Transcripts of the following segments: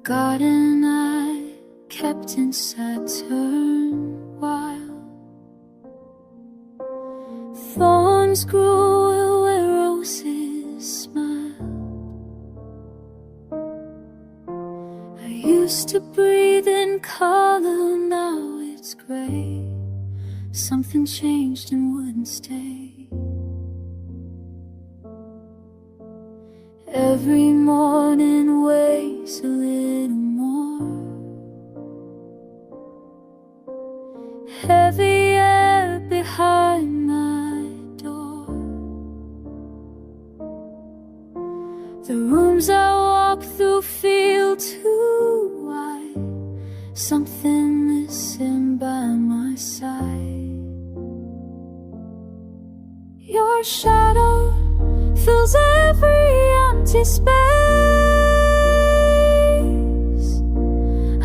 garden I kept inside turned wild. Thorns grew where roses smiled. I used to breathe in color, now it's gray. Something changed and wouldn't stay. Every morning weighs a little more. Heavy air behind my door. The rooms I walk through feel too wide. Something missing by my side. Your shadow fills every empty space.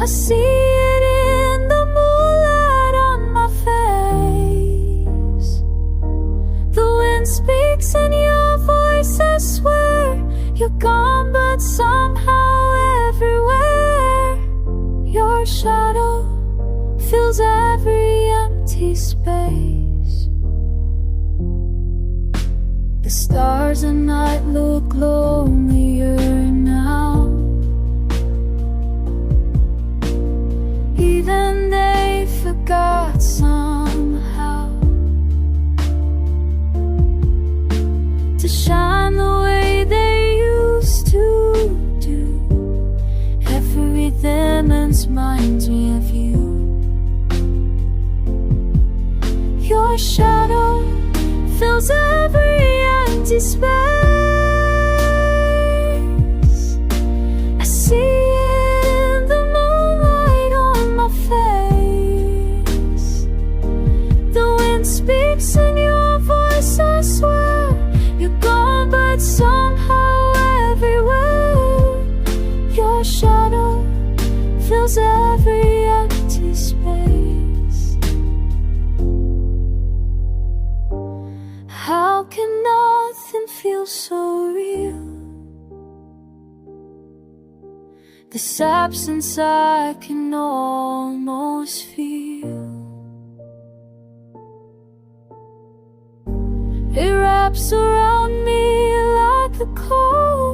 I see it in the moonlight on my face. The wind speaks in your voice, I swear. You're gone but somehow everywhere. Your shadow fills every empty space. The stars at night look lonelier now. Even they forgot somehow to shine the way they used to do. Every rhythm reminds me of you. Your shadow fills every empty space. I see it in the moonlight on my face. The wind speaks in your voice, I swear. You're gone but somehow everywhere. Your shadow fills every empty space. How can nothing feel so real? This absence I can almost feel. It wraps around me like the cold